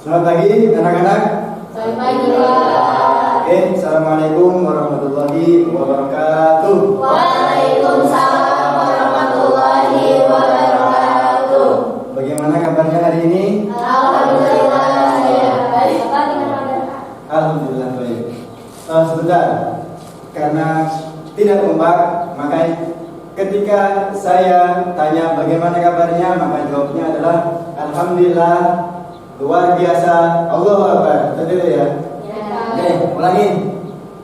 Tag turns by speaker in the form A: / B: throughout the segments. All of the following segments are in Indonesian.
A: Selamat pagi anak-anak.
B: Selamat pagi, Pak.
A: Oke, assalamualaikum warahmatullahi wabarakatuh.
B: Waalaikumsalam warahmatullahi wabarakatuh.
A: Bagaimana kabarnya hari ini?
B: Alhamdulillah saya baik. Pak, gimana kabar?
A: Alhamdulillah baik. Sebentar, karena tidak kompak, maka ketika saya tanya bagaimana kabarnya, maka jawabnya adalah Alhamdulillah. Luar biasa, Allahu Akbar. Betul ya?
B: Ya.
A: Oke, ulangi.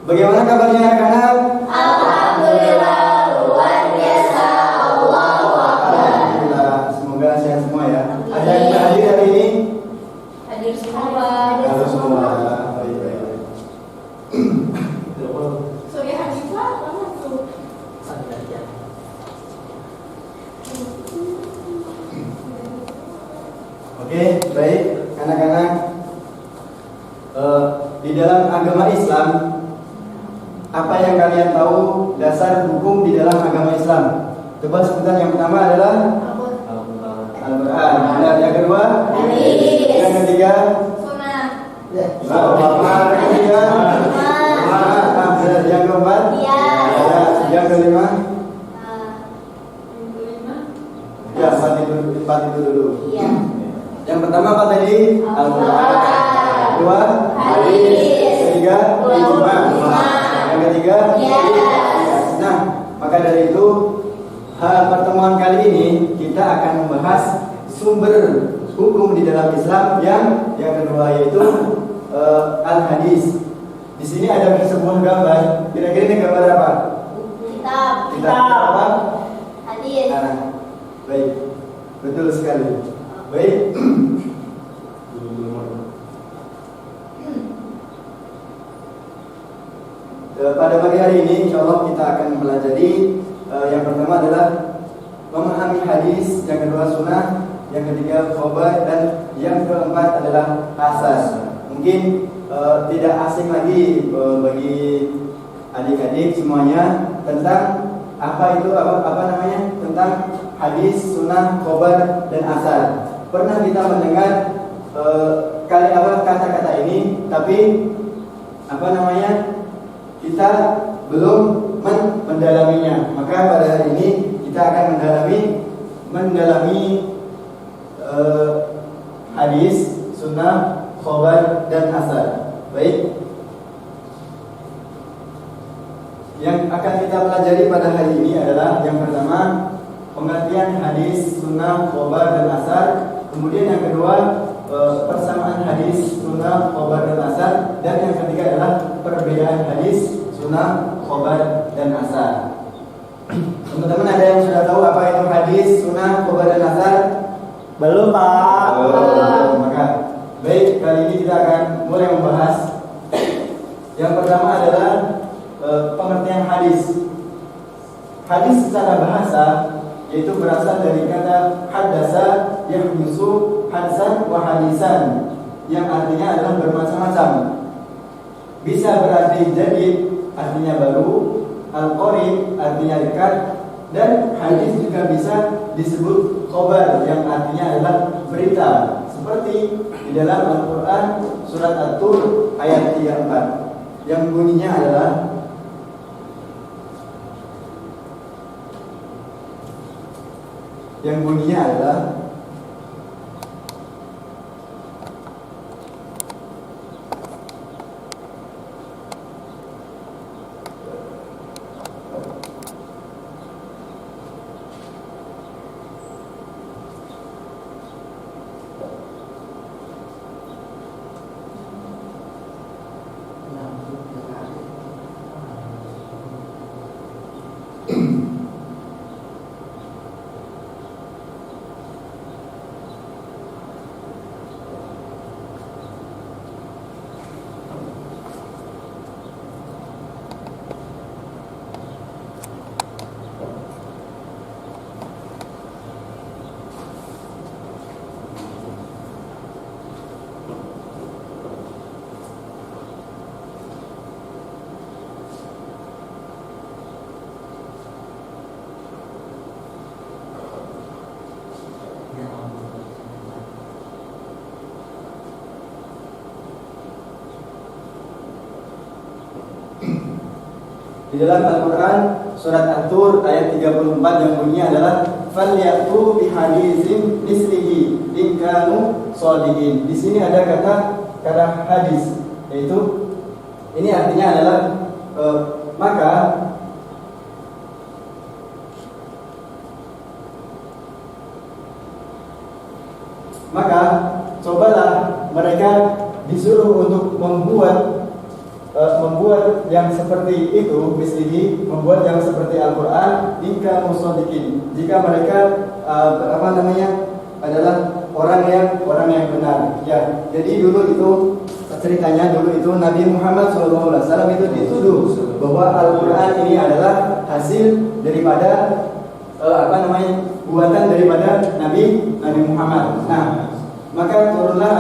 A: Bagaimana kabarnya anak-anak?
B: Alhamdulillah luar biasa. Allahu Akbar.
A: Alhamdulillah, semoga sehat semua ya. Ada yang hadir hari ini?
B: Hadir semua, Pak.
A: Halo semua. Baik.
B: Surya Hanifah, kamu tuh.
A: Oke, baik anak-anak. Di dalam agama Islam, apa yang kalian tahu dasar hukum di dalam agama Islam? Coba sebutkan. Yang pertama adalah Al-Quran. Yang kedua,
B: Hadis.
A: yang ketiga,
B: Sunnah.
A: yang ketiga, yang keempat,
B: Iya.
A: yang kelima,
B: Kelima.
A: ya empat itu dulu.
B: Iya.
A: Yang pertama apa tadi? Al-Quran. Kedua,
B: Hadis.
A: ketiga, ijma. Yang ketiga,
B: Yes.
A: nah, maka dari itu pertemuan kali ini kita akan membahas sumber hukum di dalam Islam yang kedua yaitu al-hadis. Di sini ada sebuah gambar. Kira-kira ini gambar apa?
B: Kitab.
A: Apa?
B: Hadis.
A: Nah, baik, betul sekali. Baik. Pada pagi hari ini insya Allah kita akan mempelajari yang pertama adalah memahami hadis, yang kedua sunnah, yang ketiga khobar, dan yang keempat adalah asas. Mungkin tidak asing lagi bagi adik-adik semuanya tentang apa itu apa namanya tentang hadis, sunnah, khobar, dan asar. Pernah kita mendengar kata-kata ini, tapi kita belum mendalaminya. Maka pada hari ini kita akan mendalami hadis, sunnah, khobar, dan asar. Baik. Yang akan kita pelajari pada hari ini adalah yang pertama pengertian hadis, sunnah, khobar, dan asar. Kemudian yang kedua persamaan hadis, sunnah, khobar, dan asar. Dan yang ketiga adalah perbedaan hadis, sunnah, khobar, dan asar. Teman-teman ada yang sudah tahu apa itu hadis, sunnah, khobar, dan asar?
C: Belum, Pak.
A: Maka baik, kali ini kita akan mulai membahas. Yang pertama adalah pengertian hadis. Hadis secara bahasa yaitu berasal dari kata hadasa, yahdusu, hadsan, wa hadisan, yang artinya adalah bermacam-macam. Bisa berarti jadid, artinya baru, al-qarib, artinya dekat, dan hadis juga bisa disebut khobar, yang artinya adalah berita. Seperti di dalam Al-Quran surat At-Tur ayat 34 yang bunyinya adalah Di dalam Al-Quran surat At-Tur ayat 34 yang bunyinya adalah falyatu bihaditsin mislihi in kanu shadiqin. Di sini ada kata hadis, yaitu ini artinya adalah maka cobalah mereka disuruh untuk membuat yang seperti itu, mislihi, membuat yang seperti Al-Quran jika musodikin, jika mereka adalah orang yang benar. Ya, jadi dulu itu ceritanya, dulu itu Nabi Muhammad SAW itu dituduh bahwa Al-Quran ini adalah hasil daripada buatan daripada Nabi Muhammad. Nah, maka turunlah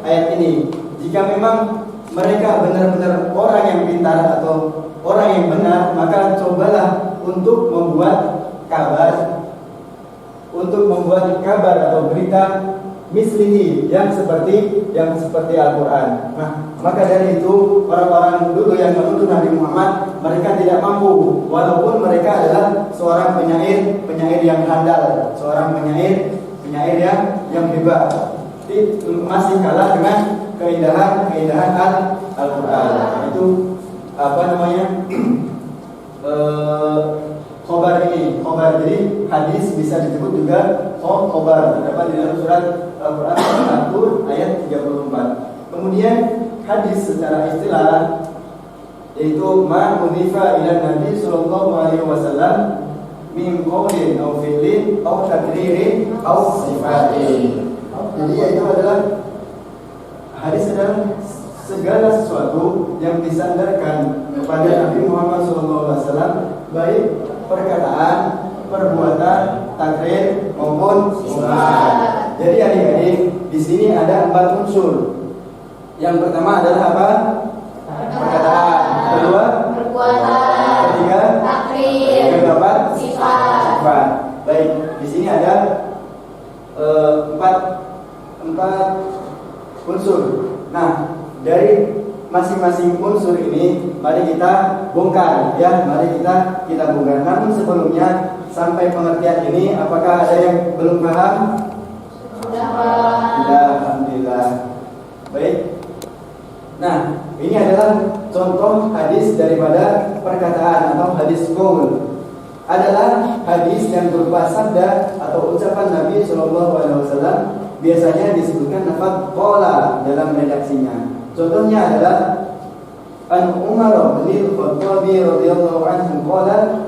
A: ayat ini. Jika memang mereka benar-benar orang yang pintar atau orang yang benar, maka cobalah untuk membuat kabar atau berita mislihi yang seperti Al-Quran. Nah, maka dari itu orang-orang dulu yang menuduh Nabi Muhammad, mereka tidak mampu, walaupun mereka adalah seorang penyair yang handal, seorang penyair yang hebat, masih kalah dengan keindahan Al-Quran. Itu khobar ini. Khobar, jadi hadis bisa disebut juga khobar. Terdapat di dalam surat Al-Quran Al-Tur ayat 34. Kemudian hadis secara istilah yaitu ma udhifa ila Nabi sallallahu alaihi wasallam min qawlin aw fi'lin aw takririn aw sifatin. Jadi itu adalah hadis adalah segala sesuatu yang disandarkan kepada Nabi Muhammad SAW, baik perkataan, perbuatan, takrir maupun sifat. Jadi adik-adik, di sini ada 4 unsur. Yang pertama adalah apa? Perkataan. Kedua,
B: perbuatan.
A: Ketiga,
B: takrir.
A: Yang keempat,
B: sifat.
A: Baik, di sini ada 4 unsur. Nah, dari masing-masing unsur ini mari kita bongkar, ya, mari kita bongkar. Namun sebelumnya, sampai pengertian ini apakah ada yang belum paham?
B: Sudah paham.
A: Sudah, alhamdulillah. Baik. Nah, ini adalah contoh hadis daripada perkataan atau hadis qaul. Adalah hadis yang berupa sabda atau ucapan Nabi SAW. Biasanya disebutkan lafaz qala dalam redaksinya. Contohnya adalah An Umar bin Khattab radhiyallahu anhu qala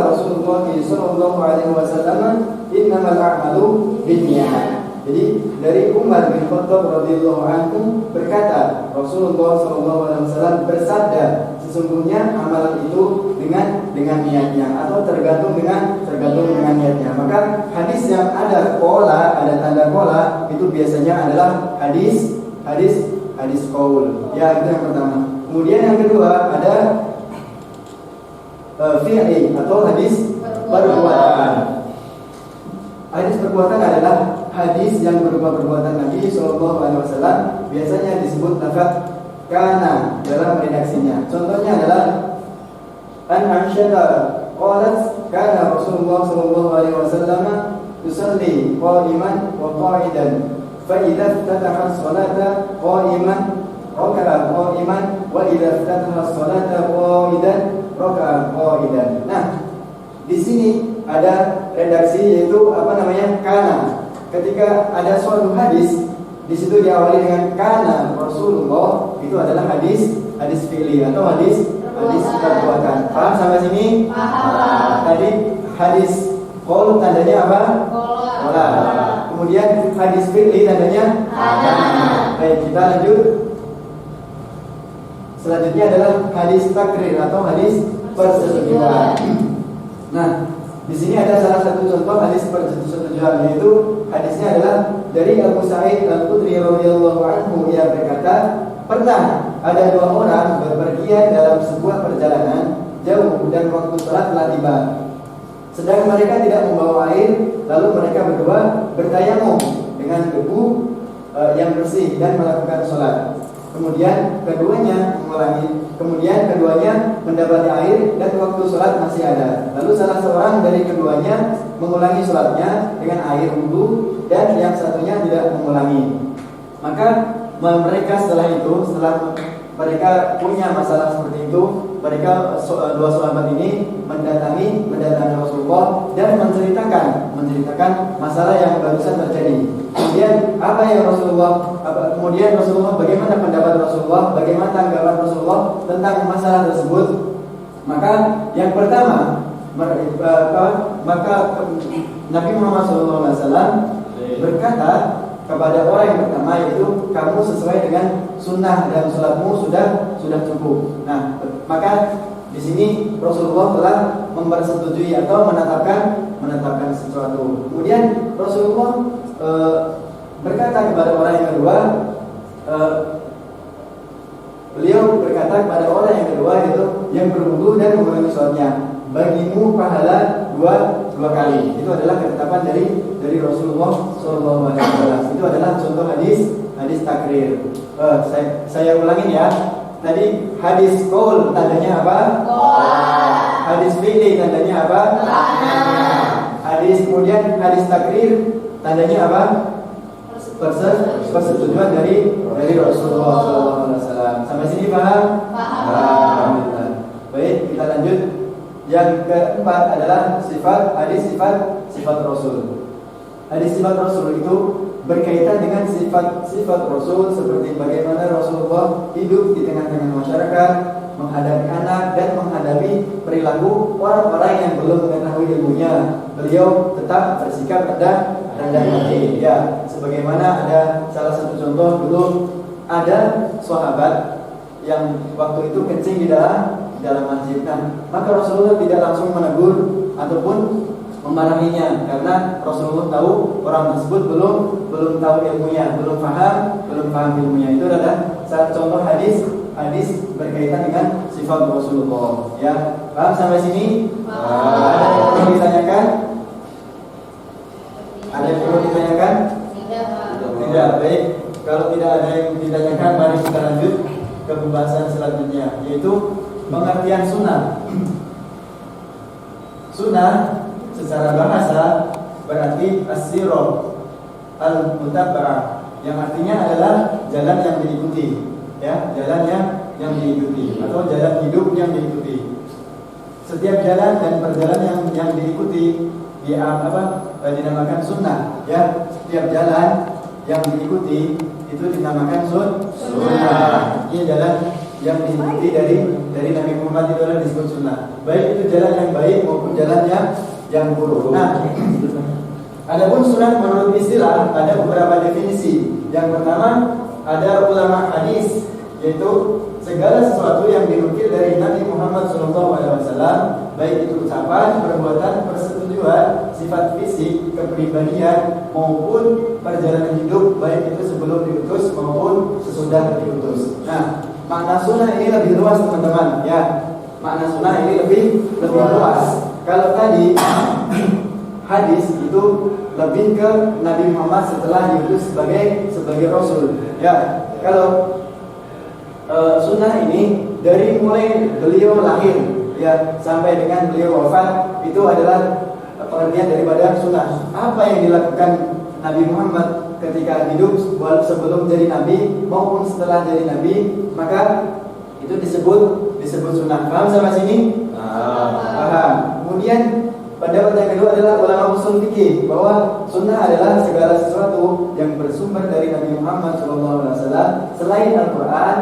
A: Rasulullah sallallahu alaihi wasallam innamal a'malu binniyat. Jadi dari Umar bin Khattab radhiyallahu anhu berkata, Rasulullah sallallahu alaihi wasallam bersabda, sesungguhnya amalan itu dengan niatnya atau tergantung dengan niatnya. Maka hadis yang ada qala, ada tanda qala, itu biasanya adalah hadis qaul. Ya, itu yang pertama. Kemudian yang kedua ada fi'li atau hadis perbuatan. Hadis perbuatan adalah hadis yang berupa perbuatan Nabi SAW. Biasanya disebut lafaz kana dalam redaksinya. Contohnya adalah an Aisyah qalat kana Rasulullah sallallahu alaihi wasallam yusalli qa'iman wa qa'idan fa idza iftataha as-salata qa'iman raka'a qa'iman wa idza iftataha as-salata qa'idan raka'a qa'idan. Nah, di sini ada redaksi yaitu kana. Ketika ada suatu hadis di situ diawali dengan kana Rasulullah, itu adalah hadis fi'li atau hadis perbuatan. Paham sampai sini?
B: Paham.
A: Tadi hadis qaul tandanya apa? Qala. Kemudian hadis fi'li tandanya
B: ana.
A: Baik, kita lanjut. Selanjutnya adalah hadis takrir atau hadis persetujuan. Nah, di sini ada salah satu contoh hadis persetujuan, yaitu hadisnya adalah dari Abu Sa'id Al-Khudri radhiyallahu anhu. Ia berkata, pernah ada 2 orang bepergian dalam sebuah perjalanan jauh dan waktu salat telah tiba. Sedang mereka tidak membawa air, lalu mereka berdua bertayamum dengan debu yang bersih dan melakukan salat. kemudian keduanya mendapati air dan waktu sholat masih ada. Lalu salah seorang dari keduanya mengulangi sholatnya dengan air wudhu dan yang satunya tidak mengulangi. Maka mereka setelah mereka punya masalah seperti itu, mereka dua sahabat ini mendatangi Rasulullah dan menceritakan masalah yang barusan terjadi. Kemudian Kemudian Rasulullah, bagaimana pendapat Rasulullah, bagaimana tanggapan Rasulullah tentang masalah tersebut? Maka yang pertama, Nabi Muhammad SAW berkata kepada orang yang pertama, yaitu kamu sesuai dengan sunnah dan sholatmu sudah cukup. Nah, maka di sini Rasulullah telah mempersetujui atau menetapkan sesuatu. Kemudian Rasulullah berkata kepada orang yang kedua, beliau berkata kepada orang yang kedua, yaitu yang berwudu dan mengulangi sholatnya, bagimu pahala dua kali. Itu adalah ketetapan dari Rasulullah SAW. Itu adalah contoh hadis takrir. Saya ulangin ya. Tadi hadis qaul tandanya apa? Hadis fi'li tandanya apa? Kemudian hadis takrir tandanya apa? Persetujuan dari Rasulullah SAW. Sampai sini paham? Alhamdulillah. Baik, kita lanjut. Yang keempat adalah sifat Rasul. Hadis sifat Rasul itu berkaitan dengan sifat Rasul, seperti bagaimana Rasulullah hidup di tengah-tengah masyarakat, menghadapi anak dan menghadapi perilaku orang-orang yang belum mengetahui ilmunya. Beliau tetap bersikap rendah hati. Ya, sebagaimana ada salah satu contoh, dulu ada sahabat yang waktu itu kencing di dalam masjid. Maka Rasulullah tidak langsung menegur ataupun memarahinya, karena Rasulullah tahu orang tersebut belum tahu ilmunya, belum paham ilmunya. Itu adalah salah contoh hadis berkaitan dengan sifat Rasulullah. Ya, paham sampai sini? Ada yang perlu ditanyakan? Ada yang perlu ditanyakan? Tidak. Baik. Kalau tidak ada yang ditanyakan, mari kita lanjut ke pembahasan selanjutnya, yaitu pengertian sunnah. Sunnah secara bahasa berarti as-sirah al-mutaba'ah, yang artinya adalah jalan yang diikuti, ya, jalan yang diikuti atau jalan hidup yang diikuti. Setiap jalan dan perjalanan yang diikuti dinamakan sunnah, ya. Setiap jalan yang diikuti itu dinamakan sunnah. Ini jalan yang diikuti dari Nabi Muhammad, itu adalah disebut sunnah. Baik itu jalan yang baik maupun jalan yang buruk. Nah, adapun sunnah menurut istilah ada beberapa definisi. Yang pertama, ada ulama hadis, yaitu segala sesuatu yang dinukil dari Nabi Muhammad SAW, baik itu ucapan, perbuatan, persetujuan, sifat fisik, kepribadian maupun perjalanan hidup, baik itu sebelum diutus maupun sesudah diutus. Nah, makna sunnah ini lebih luas, teman-teman, ya. Makna sunnah ini lebih luas. Kalau tadi hadis itu lebih ke Nabi Muhammad setelah diutus sebagai Rasul. Ya, kalau sunnah ini dari mulai beliau lahir, ya, sampai dengan beliau wafat, itu adalah pengertian daripada sunnah. Apa yang dilakukan Nabi Muhammad ketika hidup sebelum jadi Nabi maupun setelah jadi Nabi, maka itu disebut sunnah. Paham sampai sini? Paham. Kemudian pendapat yang kedua adalah ulama usul fikih, bahwa sunnah adalah segala sesuatu yang bersumber dari Nabi Muhammad SAW selain Al-Quran,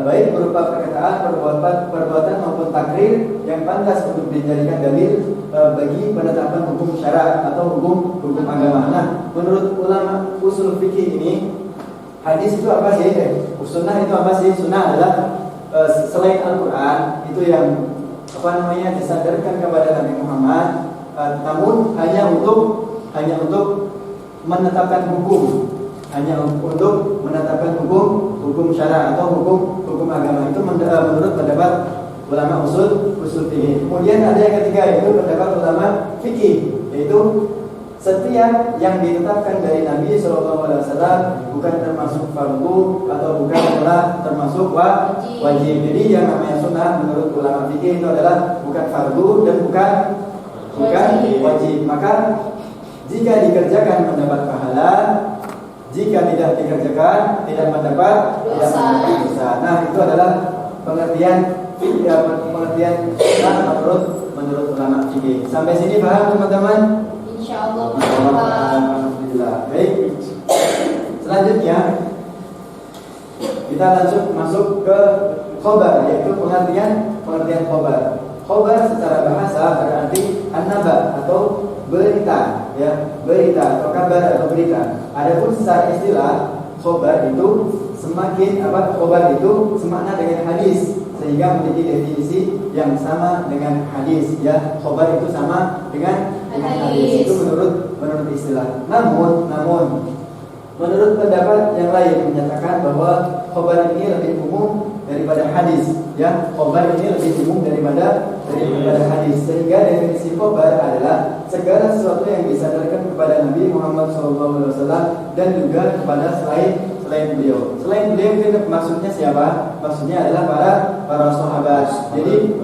A: baik berupa perkataan, perbuatan maupun takrir yang pantas untuk dijadikan dalil bagi penetapan hukum syara atau hukum agama. Nah, menurut ulama usul fikih ini, hadis itu apa sih? Sunnah itu apa sih? Sunnah adalah selain Al-Quran, itu yang disandarkan kepada Nabi Muhammad, namun hanya untuk menetapkan hukum, hukum syara atau hukum agama. Itu menurut pendapat ulama usul fikih. Kemudian ada yang ketiga, yaitu pendapat ulama fikih, yaitu setiap yang ditetapkan dari Nabi SAW bukan termasuk fardu atau bukan adalah termasuk wajib. Jadi yang namanya sunnah menurut ulama fikih itu adalah bukan fardu dan bukan wajib. Maka jika dikerjakan mendapat pahala, jika tidak dikerjakan tidak mendapat dosa. Nah, itu adalah pengertian sunnah menurut ulama fikih. Sampai sini paham teman-teman?
B: Insyaallah.
A: Alhamdulillah. Baik. Selanjutnya kita langsung masuk ke khobar, yaitu pengertian khobar. Khobar secara bahasa berarti an-naba atau berita, ya, berita atau kabar atau berita. Adapun secara istilah khobar itu khobar itu semakna dengan hadis, sehingga memiliki definisi yang sama dengan hadis, ya. Khobar itu sama dengan hadis. Itu menurut istilah. Namun menurut pendapat yang lain menyatakan bahwa khobar ini lebih umum daripada hadis, ya. Khobar ini lebih umum daripada hadis, sehingga definisi khobar adalah segala sesuatu yang disadarkan kepada Nabi Muhammad SAW dan juga kepada selain beliau. Selain beliau itu maksudnya siapa? Maksudnya adalah para sahabat. Jadi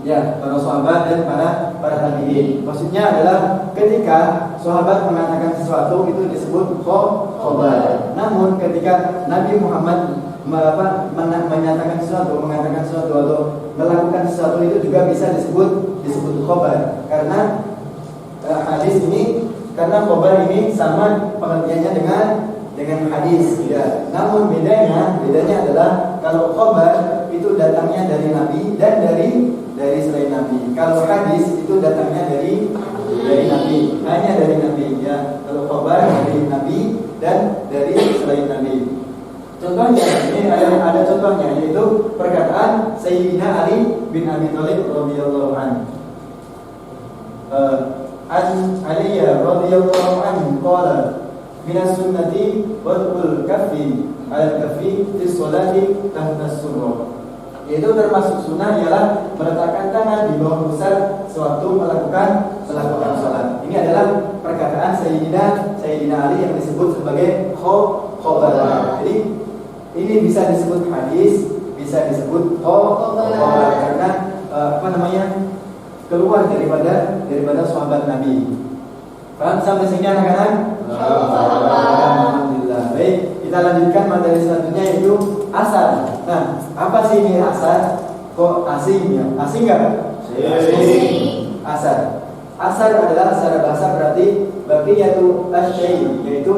A: ya, para sahabat dan para tabi'in. Maksudnya adalah ketika sahabat mengatakan sesuatu itu disebut khobar. Namun ketika Nabi Muhammad mengatakan sesuatu atau melakukan sesuatu itu juga bisa disebut khobar. Karena hadis ini, karena khobar ini sama pengertiannya dengan hadis, ya. Namun bedanya adalah kalau khobar itu datangnya dari Nabi dan dari selain Nabi. Kalau hadis itu datangnya dari Nabi, hanya dari Nabi, ya. Kalau khobar dari Nabi dan dari selain Nabi. Contohnya, ini ada contohnya, yaitu perkataan Sayyidina Ali bin Abi Thalib radhiyallahu anhu. Ali radhiyallahu anhu qala minas sunnati wad'ul kaffi al-kaffi fi sholati tahta surah. Yaitu termasuk sunnah ialah meletakkan tangan di bawah pusar sewaktu melakukan sholat. Ini adalah perkataan Sayyidina Ali yang disebut sebagai khobar. Jadi ini bisa disebut hadis, bisa disebut khobar karena keluar daripada sahabat Nabi. Paham sampai sini anak-anak? Alhamdulillah. Baik, kita lanjutkan materi selanjutnya, yaitu asar. Nah, apa sih ini asar? Kok asing ya? Asing nggak? Asing. Asar adalah secara bahasa berarti baqiyatu asy-syai', yaitu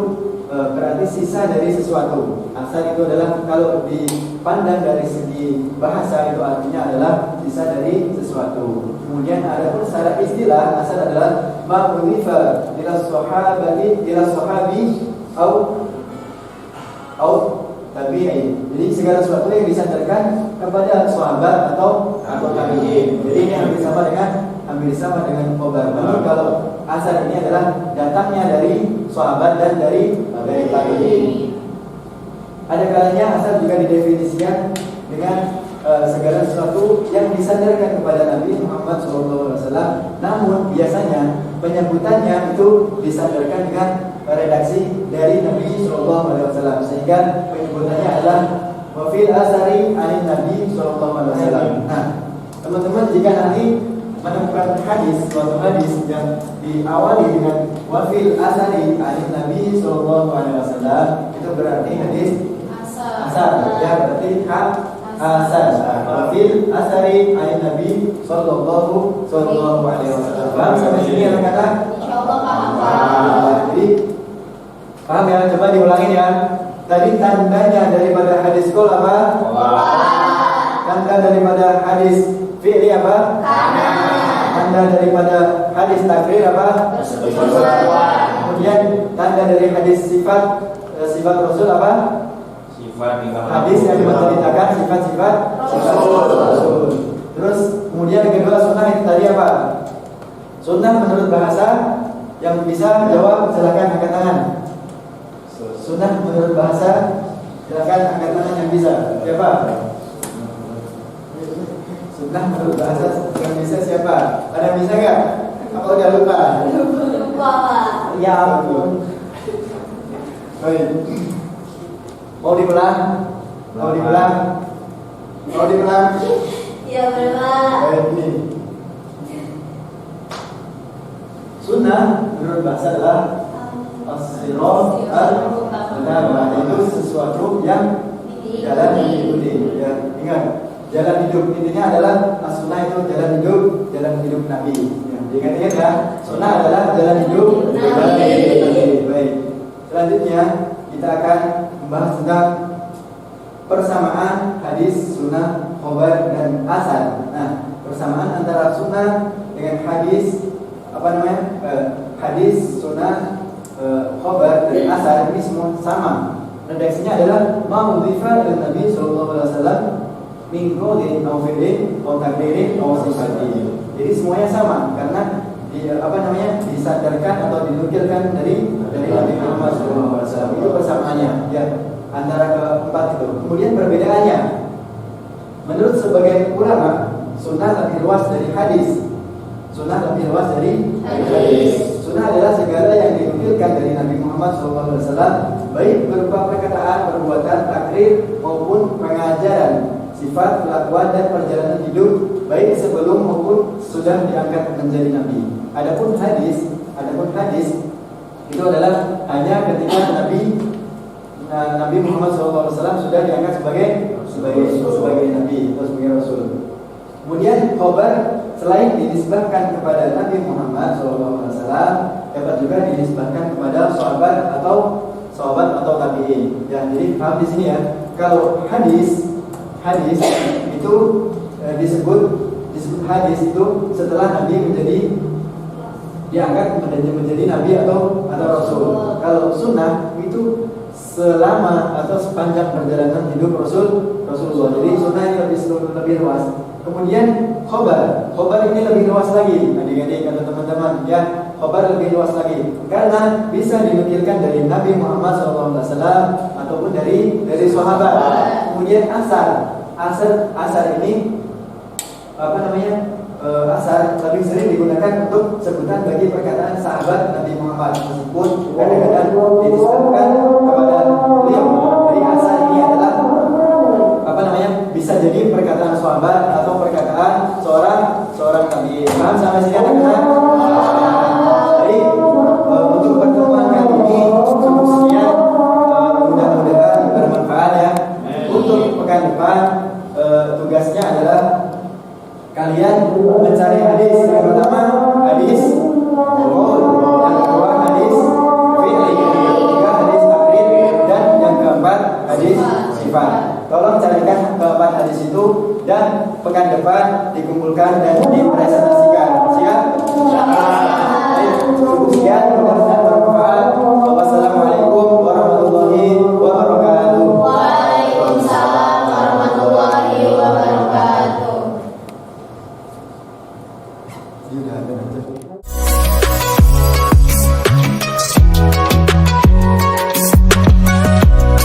A: berarti sisa dari sesuatu. Asar itu adalah kalau dipandang dari segi bahasa itu artinya adalah sisa dari sesuatu. Kemudian ada pun secara istilah asar adalah ma'udhifa ila sahabi au tabi'i. Jadi segala sesuatu yang disandarkan kepada sahabat atau tabi'in. Jadi ini hampir sama dengan khobar. Namun kalau asar ini adalah datangnya dari sahabat dan dari tabi'in. Ada kalanya asar juga didefinisikan dengan segala sesuatu yang disandarkan kepada Nabi Muhammad SAW. Namun biasanya penyebutannya itu disandarkan dengan redaksi dari Nabi SAW, sehingga penyebutannya adalah wafil asari anin Nabi SAW. Nah, teman-teman jika nanti menemukan suatu hadis yang diawali dengan wafil asari anin Nabi SAW, itu berarti hadis asar, ya, berarti asar. Wafil asari anin Nabi sallallahu alaihi wasallam. Paham sampai sini anak-anak?
B: Insyaallah paham.
A: Jadi paham ya? Coba diulangin ya. Tadi tandanya daripada hadis qol apa? Tanda daripada hadis fi'li apa? Tanda daripada hadis takrir apa? Kemudian tanda dari hadis sifat Rasul apa? Hadis yang diceritakan sifat-sifat Rasul. Terus kemudian yang kedua sunnah itu tadi apa? Sunnah menurut bahasa, yang bisa jawab silakan angkat tangan. Sunnah menurut bahasa, silakan angkat tangan yang bisa. Siapa? Sunnah menurut bahasa yang bisa siapa? Ada yang bisa nggak? Apa udah lupa?
B: Lupa.
C: Ya ampun.
A: Baik. Mau diulang? Mau diulang? Mau diulang?
B: Iya boleh Pak.
A: Baik ini. Sunnah menurut bahasa adalah as-sirat al-mutabah, itu sesuatu yang jalan diikuti. Ya, ingat, jalan hidup intinya adalah as-sunnah itu jalan hidup Nabi. Ya, ingat ya, sunnah adalah jalan hidup Nabi. Baik. Selanjutnya kita akan membahas tentang persamaan hadis, sunnah, khabar dan asar. Nah, persamaan antara sunnah dengan hadis hadis, sunnah, khabar dan asar ini semua sama. Redaksinya adalah ma'udhifa dan Nabi sallallahu alaihi wasallam min qawlin aw fi'lin aw taqririn aw sifatin. Jadi semuanya sama karena disandarkan atau dinukilkan dari Nabi Muhammad sallallahu alaihi wasallam. Itu persamaannya ya antara keempat itu. Kemudian perbedaannya menurut sebagian ulama, sunnah lebih luas dari hadis. Sunnah lebih luas dari hadis. Sunnah adalah segala yang dinukilkan dari Nabi Muhammad SAW, baik berupa perkataan, perbuatan, takrir maupun pengajaran, sifat, kelakuan dan perjalanan hidup, baik sebelum maupun sudah diangkat menjadi Nabi. Adapun hadis itu adalah hanya ketika Nabi Muhammad SAW sudah diangkat sebagai Nabi atau sebagai Rasul. Kemudian khabar selain dinisbahkan kepada Nabi Muhammad SAW, dapat juga dinisbahkan kepada sahabat atau tabi'in. Ya, jadi paham di sini ya. Kalau hadis itu disebut hadis itu setelah Nabi diangkat menjadi Nabi atau Rasul. Kalau sunnah itu selama atau sepanjang perjalanan hidup Rasulullah. Jadi sunnah ini lebih luas. Kemudian khobar ini lebih luas lagi, adik-adik atau teman-teman ya. Khobar lebih luas lagi karena bisa dinukilkan dari Nabi Muhammad SAW ataupun dari sahabat. Kemudian asar ini asar lebih sering digunakan untuk sebutan bagi perkataan sahabat Nabi Muhammad, meskipun kadang-kadang dinisbahkan kepada beliau. Jadi asar ini adalah bisa jadi perkataan sahabat atau perkataan seorang tabi'in. Paham sampai sini anak-anak? Jadi untuk pertemuan kali ini cukup sekian. Mudah-mudahan bermanfaat ya. Untuk pekan depan tugasnya adalah kalian mencari hadis. Yang pertama hadis qaul, yang kedua hadis fi'li, yang ketiga hadis takrir, dan yang keempat hadis sifat. Tolong carikan keempat hadis itu dan pekan depan dikumpulkan dan dipresentasikan. Siap? Cukup sekian. Mudah-mudahan bermanfaat. Wassalamualaikum.